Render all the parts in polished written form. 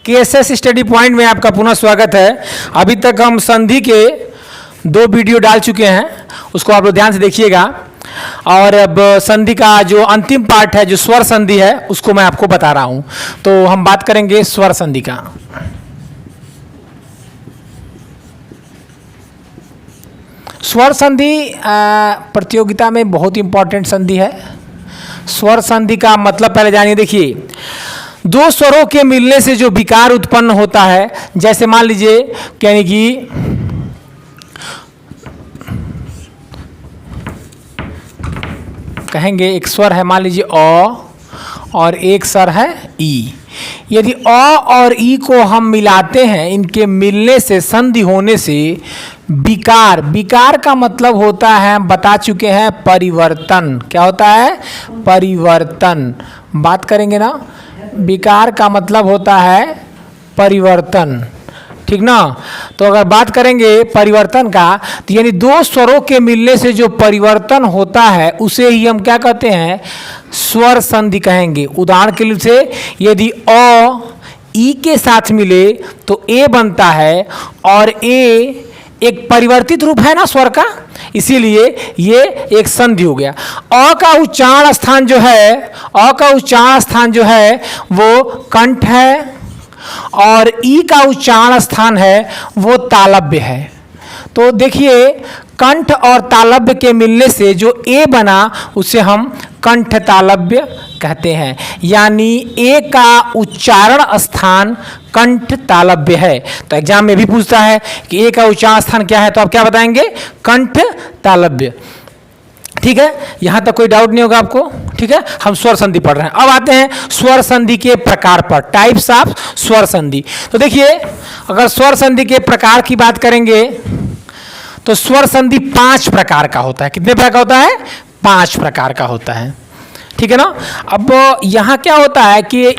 KSS study point में आपका पुनः स्वागत है। अभी तक हम संधि के 2 वीडियो डाल चुके हैं, उसको आप लोग ध्यान से देखिएगा। और अब संधि का जो अंतिम पार्ट है, जो स्वर संधि है, उसको मैं आपको बता रहा हूं। तो हम बात करेंगे स्वर संधि का। स्वर संधि प्रतियोगिता में बहुत इंपॉर्टेंट संधि है। स्वर संधि का मतलब पहले जानिए। देखिए, 2 स्वरों के मिलने से जो विकार उत्पन्न होता है, जैसे मान लीजिए यानी कि कहेंगे एक स्वर है, मान लीजिए अ, और एक स्वर है ई। यदि अ और ई को हम मिलाते हैं, इनके मिलने से, संधि होने से विकार, विकार का मतलब होता है, बता चुके हैं, परिवर्तन। क्या होता है? परिवर्तन। बात करेंगे ना, विकार का मतलब होता है परिवर्तन, ठीक ना। तो अगर बात करेंगे परिवर्तन का, तो यानी 2 स्वरों के मिलने से जो परिवर्तन होता है, उसे ही हम क्या कहते हैं? स्वर संधि कहेंगे। उदाहरण के लिए से यदि अ ई के साथ मिले तो ए बनता है, और ए एक परिवर्तित रूप है ना स्वर का, इसीलिए ये एक संधि हो गया। अ का उच्चारण स्थान जो है, अ का उच्चारण स्थान जो है वो कंठ है, और ई का उच्चारण स्थान है वो तालव्य है। तो देखिए, कंठ और तालव्य के मिलने से जो ए बना, उसे हम कंठ तालव्य कहते हैं। यानी ए का उच्चारण स्थान कंठ तालव्य है। तो एग्जाम में भी पूछता है कि ए का उच्चारण स्थान क्या है, तो आप क्या बताएंगे? कंठ तालव्य। ठीक है, यहां तक कोई डाउट नहीं होगा आपको। ठीक है, हम स्वर संधि पढ़ रहे हैं। अब आते हैं स्वर संधि के प्रकार पर, टाइप्स ऑफ स्वर संधि। तो देखिए, अगर स्वर संधि के प्रकार की बात करेंगे तो स्वर संधि 5 प्रकार का होता है। कितने प्रकार का होता है? 5 प्रकार का होता है। ठीक है ना। अब यहाँ क्या होता है कि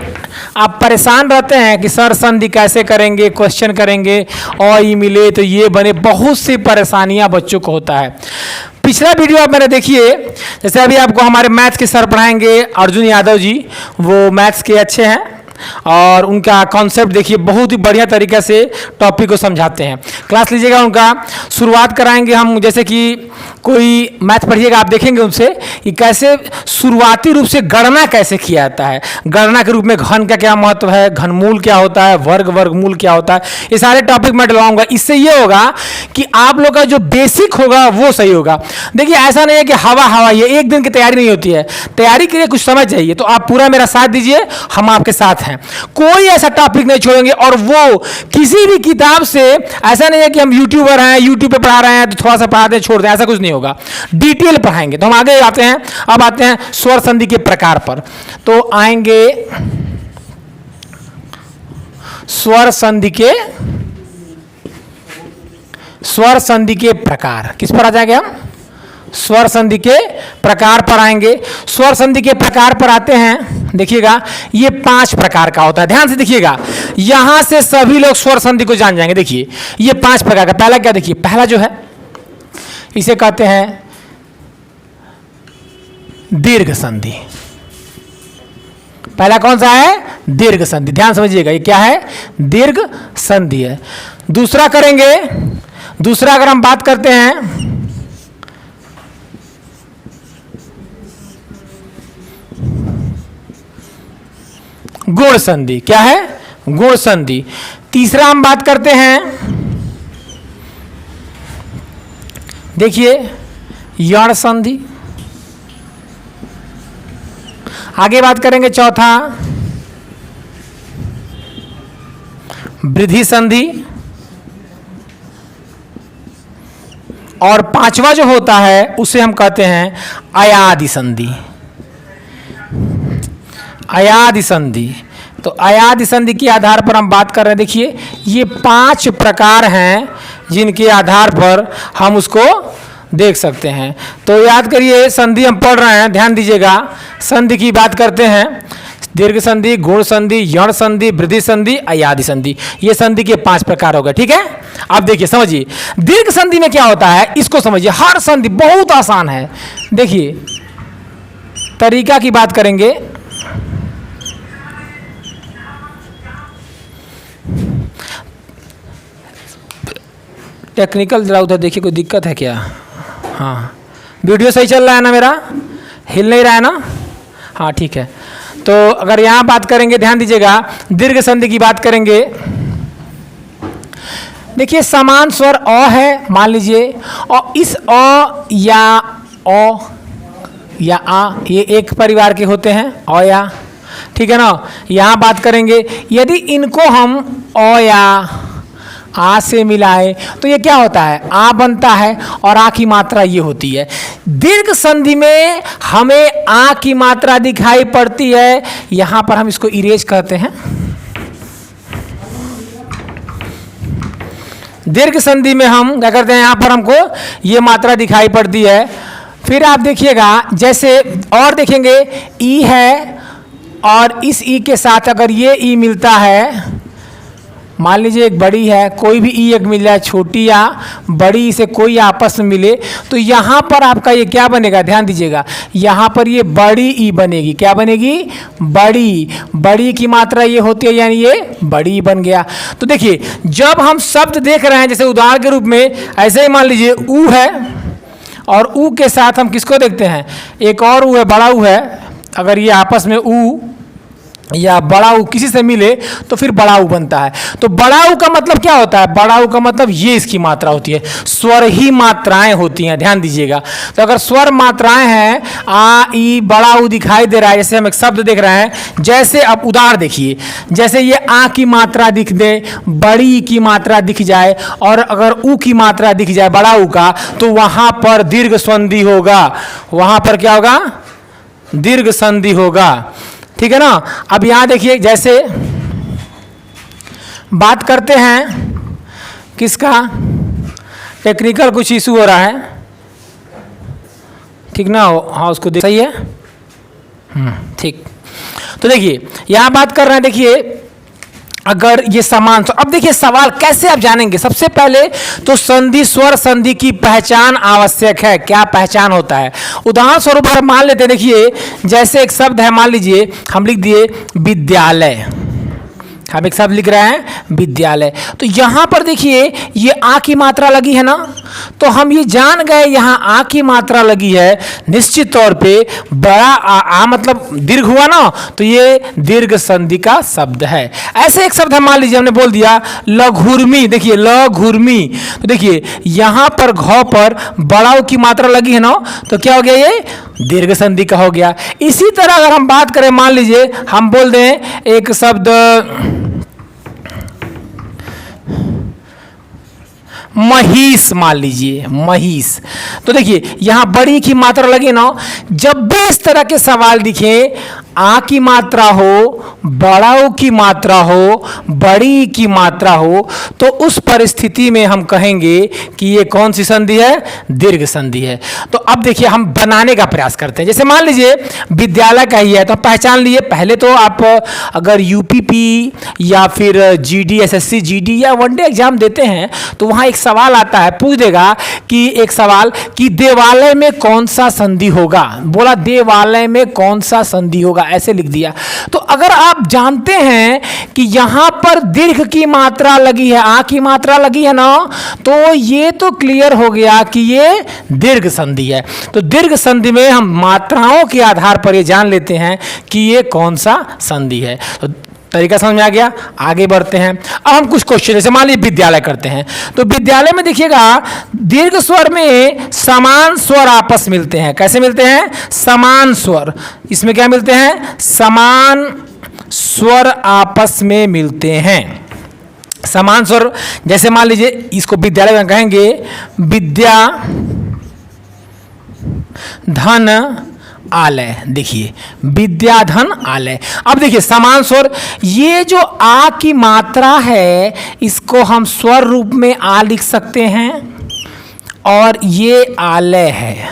आप परेशान रहते हैं कि सर संधि कैसे करेंगे, क्वेश्चन करेंगे और ये मिले तो ये बने, बहुत सी परेशानियां बच्चों को होता है। पिछला वीडियो आप मैंने देखिए, जैसे अभी आपको हमारे मैथ्स के सर पढ़ाएंगे, अर्जुन यादव जी, वो मैथ्स के अच्छे हैं और उनका कॉन्सेप्ट देखिए, बहुत ही बढ़िया तरीके से टॉपिक को समझाते हैं। क्लास लीजिएगा, उनका शुरुआत कराएंगे हम। जैसे कि कोई मैथ पढ़िएगा, आप देखेंगे उनसे कि कैसे शुरुआती रूप से गणना कैसे किया जाता है, गणना के रूप में घन का क्या महत्व है, घनमूल क्या होता है, वर्गमूल क्या होता है, ये सारे टॉपिक मैं डलवाऊंगा। इससे ये होगा कि आप लोग का जो बेसिक होगा वो सही होगा। देखिए, ऐसा नहीं है कि हवा ये एक दिन की तैयारी नहीं होती है, तैयारी के लिए कुछ समय चाहिए। तो आप पूरा मेरा साथ दीजिए, हम आपके साथ हैं। कोई ऐसा टॉपिक नहीं छोड़ेंगे, और वो किसी भी किताब से, ऐसा नहीं है कि हम यूट्यूबर हैं, यूट्यूब पे पढ़ा रहे हैं तो थोड़ा सा पढ़ा दें छोड़ दें, ऐसा कुछ नहीं होगा। डिटेल पढ़ाएंगे। तो हम आगे आते हैं। अब आते हैं स्वर संधि के प्रकार पर। तो आएंगे स्वर संधि के प्रकार। किस पर आ जाएंगे हम? स्वर संधि के प्रकार पर आएंगे। स्वर संधि के प्रकार पर आते हैं। देखिएगा, ये 5 प्रकार का होता है। ध्यान से देखिएगा, यहां से सभी लोग स्वर संधि को जान जाएंगे। देखिए, ये 5 प्रकार का। पहला क्या? देखिए, पहला जो है, इसे कहते हैं दीर्घ संधि। पहला कौन सा है? दीर्घ संधि। ध्यान समझिएगा, ये क्या है? दीर्घ संधि है। दूसरा करेंगे, दूसरा अगर हम बात करते हैं गुण संधि। क्या है? गुण संधि। तीसरा हम बात करते हैं, देखिए, यण संधि। आगे बात करेंगे चौथा, वृद्धि संधि। और 5वां जो होता है उसे हम कहते हैं अयादि संधि। अयादि संधि। तो अयादि संधि के आधार पर हम बात कर रहे हैं। देखिए, ये 5 प्रकार हैं जिनके आधार पर हम उसको देख सकते हैं। तो याद करिए, संधि हम पढ़ रहे हैं, ध्यान दीजिएगा। संधि की बात करते हैं, दीर्घ संधि, गुण संधि, यण संधि, वृद्धि संधि, अयादि संधि। ये संधि के 5 प्रकार हो गए। ठीक है, अब देखिए, समझिए दीर्घ संधि में क्या होता है, इसको समझिए। हर संधि बहुत आसान है। देखिए, तरीका की बात करेंगे, टेक्निकल जरा उधर देखिए, कोई दिक्कत है क्या? हाँ, वीडियो सही चल रहा है ना मेरा? हिल नहीं रहा है ना? हाँ ठीक है। तो अगर यहाँ बात करेंगे, ध्यान दीजिएगा, दीर्घ संधि की बात करेंगे। देखिए समान स्वर अ है मान लीजिए, और इस अ या आ ये एक परिवार के होते हैं, अ या, ठीक है ना। यहाँ बात करेंगे, यदि इनको हम अ या आ से मिलाए तो ये क्या होता है? आ बनता है, और आ की मात्रा ये होती है। दीर्घ संधि में हमें आ की मात्रा दिखाई पड़ती है, यहां पर हम इसको इरेज करते हैं। दीर्घ संधि में हम क्या करते हैं, यहां पर हमको ये मात्रा दिखाई पड़ती है। फिर आप देखिएगा, जैसे और देखेंगे, ई है और इस ई के साथ अगर ये ई मिलता है, मान लीजिए एक बड़ी है, कोई भी ई एक मिल जाए, छोटी या बड़ी से कोई आपस में मिले, तो यहाँ पर आपका ये क्या बनेगा? ध्यान दीजिएगा, यहाँ पर ये बड़ी ई बनेगी। क्या बनेगी? बड़ी। बड़ी की मात्रा ये होती है, यानी ये बड़ी बन गया। तो देखिए जब हम शब्द देख रहे हैं, जैसे उदाहरण के रूप में ऐसे ही मान लीजिए ऊ है, और ऊ के साथ हम किसको देखते हैं? एक और ऊ है, बड़ा ऊ है। अगर ये आपस में ऊ या बड़ा ऊ किसी से मिले तो फिर बड़ा ऊ बनता है। तो बड़ा ऊ का मतलब क्या होता है? बड़ा ऊ का मतलब ये इसकी मात्रा होती है, स्वर ही मात्राएं होती हैं, ध्यान दीजिएगा। तो अगर स्वर मात्राएं हैं, आ ई बड़ा ऊ दिखाई दे रहा है, जैसे हम एक शब्द देख रहे हैं, जैसे अब उदाहरण देखिए, जैसे ये आ की मात्रा दिख दे, बड़ी की मात्रा दिख जाए, और अगर ऊ की मात्रा दिख जाए बड़ा ऊ का, तो वहां पर दीर्घ संधि होगा। वहां पर क्या होगा? दीर्घ संधि होगा, ठीक है ना। अब यहां देखिए, जैसे बात करते हैं किसका? टेक्निकल कुछ इशू हो रहा है, ठीक ना? हाँ उसको देख, सही है, ठीक। तो देखिए यहां बात कर रहे हैं, देखिए अगर ये समान स्वर, अब देखिए सवाल कैसे आप जानेंगे? सबसे पहले तो संधि, स्वर संधि की पहचान आवश्यक है। क्या पहचान होता है? उदाहरण स्वरूप अगर मान लेते हैं, देखिए जैसे एक शब्द है, मान लीजिए हम लिख दिए विद्यालय, हम एक शब्द लिख रहे हैं विद्यालय, तो यहां पर देखिए ये आ की मात्रा लगी है ना, तो हम ये जान गए यहां आ की मात्रा लगी है, निश्चित तौर पे बड़ा आ मतलब दीर्घ हुआ ना, तो ये दीर्घ संधि का शब्द है। ऐसे एक शब्द है, मान लीजिए हमने बोल दिया लघुर्मी, देखिए लघुर्मी, तो देखिए यहां पर घ पर बड़ा की मात्रा लगी है ना, तो क्या हो गया? ये दीर्घ संधि का हो गया। इसी तरह अगर हम बात करें, मान लीजिए हम बोल दें एक शब्द महिष, मान लीजिए महिष, तो देखिए यहां बड़ी की मात्रा लगी ना। जब भी इस तरह के सवाल दिखे, आ की मात्रा हो, बड़ा की मात्रा हो, बड़ी की मात्रा हो, तो उस परिस्थिति में हम कहेंगे कि ये कौन सी संधि है? दीर्घ संधि है। तो अब देखिए हम बनाने का प्रयास करते हैं। जैसे मान लीजिए विद्यालय का ही है, तो पहचान लिए। पहले तो आप अगर यूपीपी या फिर जीडी, एसएससी जीडी या वनडे एग्जाम देते हैं, तो वहां एक सवाल आता है, पूछ देगा कि एक सवाल कि देवालय में कौन सा संधि होगा? बोला देवालय में कौन सा संधि होगा, ऐसे लिख दिया। तो अगर आप जानते हैं कि यहां पर दीर्घ की मात्रा लगी है, आ की मात्रा लगी है ना, तो ये तो क्लियर हो गया कि ये दीर्घ संधि है। तो दीर्घ संधि में हम मात्राओं के आधार पर ये जान लेते हैं कि ये कौन सा संधि है। तो तरीका समझ में आ गया। आगे बढ़ते हैं। अब हम कुछ क्वेश्चन, जैसे मान लीजिए विद्यालय करते हैं, तो विद्यालय में देखिएगा दीर्घ स्वर में समान स्वर आपस मिलते हैं। कैसे मिलते हैं? समान स्वर। इसमें क्या मिलते हैं? समान स्वर आपस में मिलते हैं। समान स्वर, जैसे मान लीजिए इसको विद्यालय में कहेंगे विद्या धन आलय। देखिए विद्याधन आलय। अब देखिए समान स्वर, ये जो आ की मात्रा है इसको हम स्वर रूप में आ लिख सकते हैं, और ये आलय है,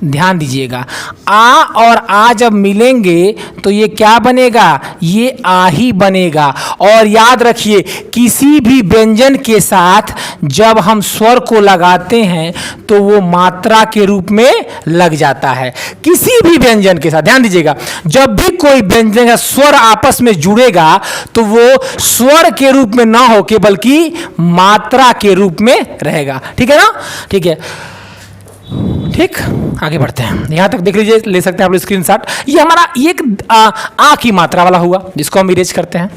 ध्यान दीजिएगा, आ और आ जब मिलेंगे तो ये क्या बनेगा, ये आ ही बनेगा। और याद रखिए किसी भी व्यंजन के साथ जब हम स्वर को लगाते हैं तो वो मात्रा के रूप में लग जाता है। किसी भी व्यंजन के साथ ध्यान दीजिएगा, जब भी कोई व्यंजन या स्वर आपस में जुड़ेगा तो वो स्वर के रूप में ना हो के बल्कि मात्रा के रूप में रहेगा। ठीक है ना, ठीक है, ठीक, आगे बढ़ते हैं। यहां तक देख लीजिए, ले सकते हैं आप लोग स्क्रीनशॉट। ये हमारा एक आ की मात्रा वाला हुआ जिसको हम इरेज करते हैं।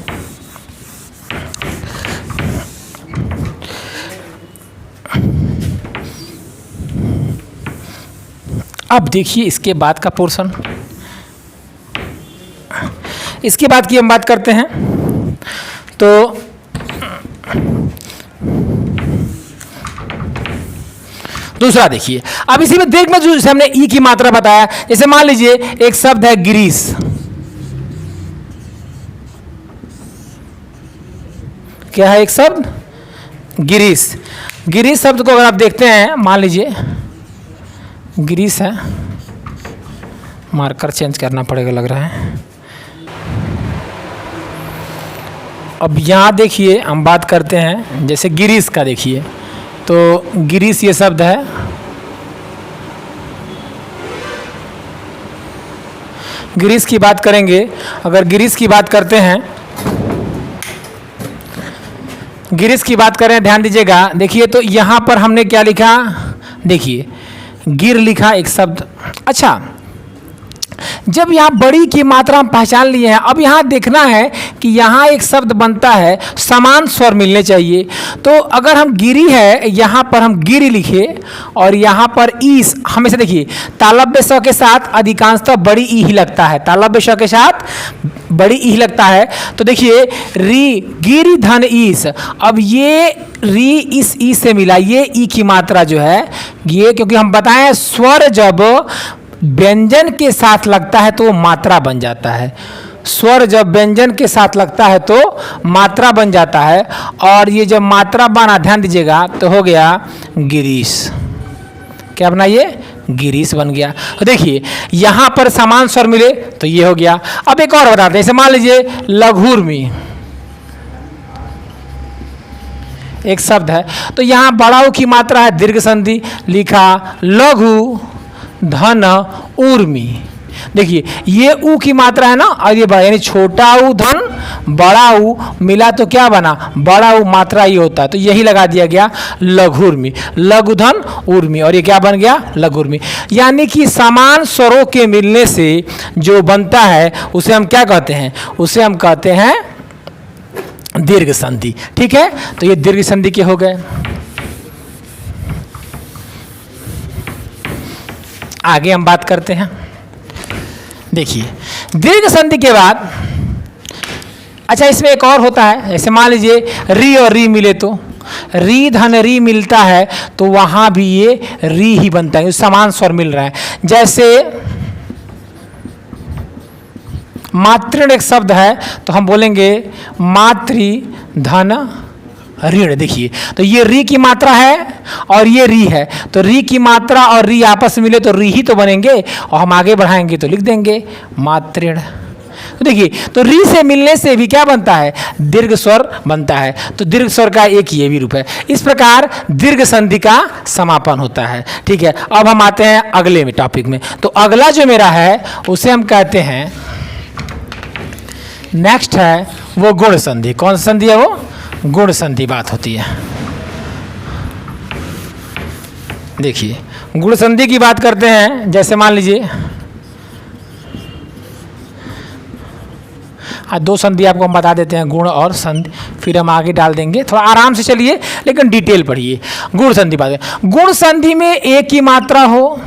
अब देखिए इसके बाद का पोर्शन, इसके बाद की हम बात करते हैं। तो दूसरा देखिए, अब इसी में देख में जो हमने ई की मात्रा बताया, जैसे मान लीजिए एक शब्द है गिरीश, क्या है एक शब्द गिरीश। गिरीश शब्द को अगर आप देखते हैं, मान लीजिए गिरीश है, मार्कर चेंज करना पड़ेगा लग रहा है। अब यहाँ देखिए हम बात करते हैं जैसे गिरीश का, देखिए तो गिरीश ये शब्द है, गिरीश की बात करेंगे। अगर गिरीश की बात करते हैं, गिरीश की बात करें, ध्यान दीजिएगा, देखिए तो यहाँ पर हमने क्या लिखा, देखिए गिर लिखा एक शब्द। अच्छा, जब यहाँ बड़ी की मात्रा हम पहचान लिए हैं, अब यहाँ देखना है कि यहाँ एक शब्द बनता है, समान स्वर मिलने चाहिए। तो अगर हम गिरी है, यहाँ पर हम गिरी लिखे और यहाँ पर ईस, हमेशा देखिए तालव्य स के साथ अधिकांशतः बड़ी ई ही लगता है, तालव्य स के साथ बड़ी ई लगता है। तो देखिए री, गिरी धन ईस, अब ये री इस ई से मिला, ये ई की मात्रा जो है ये, क्योंकि हम बताएं स्वर जब व्यंजन के साथ लगता है तो वो मात्रा बन जाता है। स्वर जब व्यंजन के साथ लगता है तो मात्रा बन जाता है, और ये जब मात्रा बना, ध्यान दीजिएगा, तो हो गया गिरीश। क्या बना, ये गिरीश बन गया। तो देखिए यहाँ पर समान स्वर मिले तो ये हो गया। अब एक और बताते हैं, जैसे मान लीजिए लघुर्मी एक शब्द है, तो यहाँ बड़ा ऊ की मात्रा है दीर्घ संधि, लिखा लघु धन ऊर्मी। देखिए ये ऊ की मात्रा है ना, और ये बड़ा, यानी छोटा ऊ धन बड़ा ऊ मिला तो क्या बना, बड़ा ऊ मात्रा ही होता है, तो यही लगा दिया गया लघुर्मी, लघु धन ऊर्मी, और ये क्या बन गया लघुर्मी। यानी कि समान स्वरों के मिलने से जो बनता है उसे हम क्या कहते हैं, उसे हम कहते हैं दीर्घ संधि। ठीक है, तो ये दीर्घ संधि के हो गए। आगे हम बात करते हैं, देखिए दीर्घ संधि के बाद, अच्छा इसमें एक और होता है, जैसे मान लीजिए री और री मिले तो री धन री मिलता है तो वहां भी ये री ही बनता है, समान स्वर मिल रहा है। जैसे मातृण एक शब्द है तो हम बोलेंगे मातृ धन ऋण। देखिए तो ये री की मात्रा है और ये री है, तो री की मात्रा और री आपस में मिले तो री ही तो बनेंगे, और हम आगे बढ़ाएंगे तो लिख देंगे मातृण। तो देखिए तो री से मिलने से भी क्या बनता है, दीर्घ स्वर बनता है। तो दीर्घ स्वर का एक ये भी रूप है। इस प्रकार दीर्घ संधि का समापन होता है। ठीक है, अब हम आते हैं अगले में टॉपिक में। तो अगला जो मेरा है उसे हम कहते हैं, नेक्स्ट है वो गुण संधि। कौन सी संधि है वो, गुण संधि बात होती है। देखिए गुण संधि की बात करते हैं, जैसे मान लीजिए दो संधि आपको हम बता देते हैं, गुण और संधि, फिर हम आगे डाल देंगे। थोड़ा आराम से चलिए लेकिन डिटेल पढ़िए। गुण संधि बात, गुण संधि में एक ही मात्रा हो,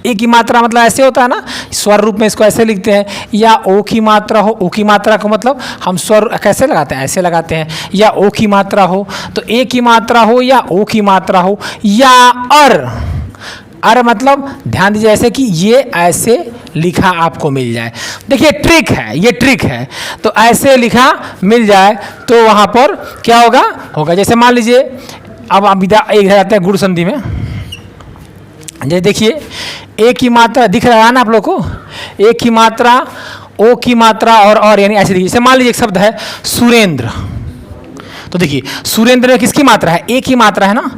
एक ही मात्रा मतलब ऐसे होता है ना, स्वर रूप में इसको ऐसे लिखते हैं, या ओ की मात्रा हो, ओ की मात्रा का मतलब हम स्वर कैसे लगाते हैं, ऐसे लगाते हैं, या ओ की मात्रा हो, तो ए की मात्रा हो या ओ की मात्रा हो, या अर मतलब ध्यान दीजिए ऐसे कि ये ऐसे लिखा आपको मिल जाए। देखिए ट्रिक है, ये ट्रिक है, तो ऐसे लिखा मिल जाए तो वहाँ पर क्या होगा, जैसे मान लीजिए अब हम एक जाते हैं गुण संधि में। जैसे देखिए ए की मात्रा दिख रहा है ना आप लोग को, ए की मात्रा, ओ की मात्रा और यानी ऐसे देखिए, जैसे मान लीजिए एक शब्द है सुरेंद्र, तो देखिए सुरेंद्र में किसकी मात्रा है, ए की मात्रा है ना,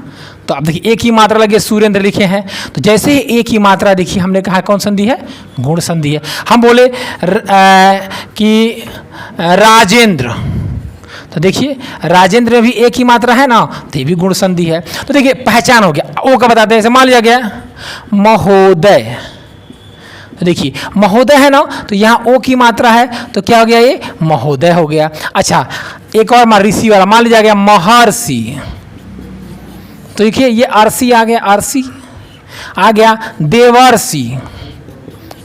तो अब देखिए ए की मात्रा लगी, सुरेंद्र लिखे हैं, तो जैसे ही ए की मात्रा देखिए हमने कहा कौन संधि है, गुण संधि है। हम बोले कि राजेंद्र, तो देखिए राजेंद्र में भी ए की मात्रा है ना, तो ये भी गुण संधि है। तो देखिए पहचान हो गया। ओ का बताते हैं, जैसे मान लिया गया महोदय, तो देखिए महोदय है ना, तो यहाँ ओ की मात्रा है, तो क्या हो गया, ये महोदय हो गया। अच्छा एक और ऋषि वाला मान लिया गया महर्षि, तो देखिए ये आरसी आ गया, आरसी आ गया। देवर्षि,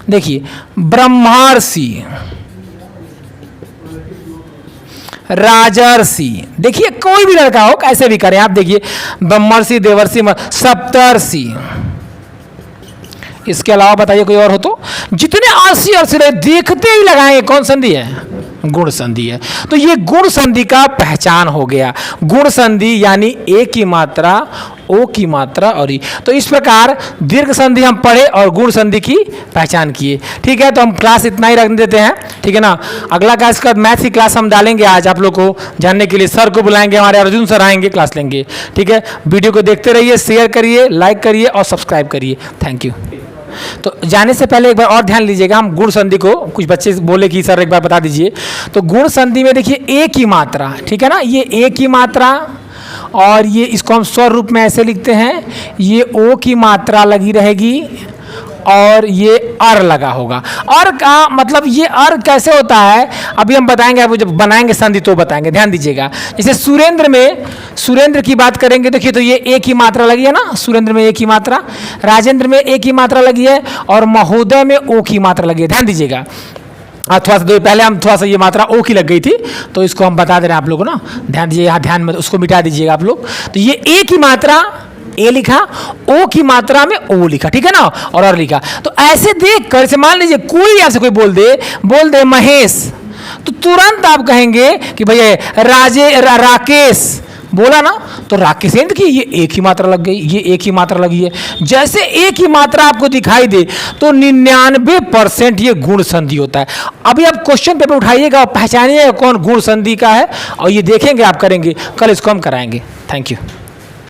देखिए ब्रह्मर्षि, राजर्षि, देखिए कोई भी लड़का हो कैसे भी करें आप, देखिए ब्रह्मर्षि, देवर्षि, सप्तर्षि। इसके अलावा बताइए कोई और हो तो, जितने आरसी अर्सी रहे देखते ही लगाएंगे कौन संधि है, गुण संधि है। तो ये गुण संधि का पहचान हो गया। गुण संधि यानी ए की मात्रा, ओ की मात्रा और ई। तो इस प्रकार दीर्घ संधि हम पढ़े और गुण संधि की पहचान किए। ठीक है, तो हम क्लास इतना ही रख देते हैं, ठीक है ना। अगला क्लास का मैथ की क्लास हम डालेंगे आज आप लोग को जानने के लिए। सर को बुलाएंगे, हमारे अर्जुन सर आएंगे, क्लास लेंगे। ठीक है, वीडियो को देखते रहिए, शेयर करिए, लाइक करिए और सब्सक्राइब करिए। Thank you. तो जाने से पहले एक बार और ध्यान लीजिएगा, हम गुण संधि को, कुछ बच्चे बोले कि सर एक बार बता दीजिए, तो गुण संधि में देखिए ए की मात्रा, ठीक है ना, ये ए की मात्रा और ये इसको हम स्वर रूप में ऐसे लिखते हैं, ये ओ की मात्रा लगी रहेगी और ये अर लगा होगा। अर का मतलब ये अर कैसे होता है अभी हम बताएंगे, अब जब बनाएंगे संधि तो बताएंगे, ध्यान दीजिएगा। जैसे सुरेंद्र में, सुरेंद्र की बात करेंगे, देखिए तो ये ए की मात्रा लगी है ना, सुरेंद्र में ए की मात्रा, राजेंद्र में ए की मात्रा लगी है और महोदय में ओ की मात्रा लगी है। ध्यान दीजिएगा, थोड़ा सा पहले हम थोड़ा सा ये मात्रा ओ की लग गई थी, तो इसको हम बता दे रहे हैं आप लोगों को ना, ध्यान दीजिए, यहाँ ध्यान में उसको मिटा दीजिएगा आप लोग। तो ये ए की मात्रा ए लिखा, ओ की मात्रा में ओ लिखा, ठीक है ना, और लिखा। तो ऐसे देख कर, से मान लीजिए कोई आपसे कोई बोल दे महेश, तो तुरंत आप कहेंगे कि भैया राकेश बोला ना, तो राकेशेंद्र की ये एक ही मात्रा लग गई, ये एक ही मात्रा लगी है। जैसे एक ही मात्रा आपको दिखाई दे तो 99% ये गुण संधि होता है। अभी आप क्वेश्चन पेपर उठाइएगा और पहचानिएगा कौन गुण संधि का है, और ये देखेंगे आप करेंगे, कल इसको हम कराएंगे। Thank you.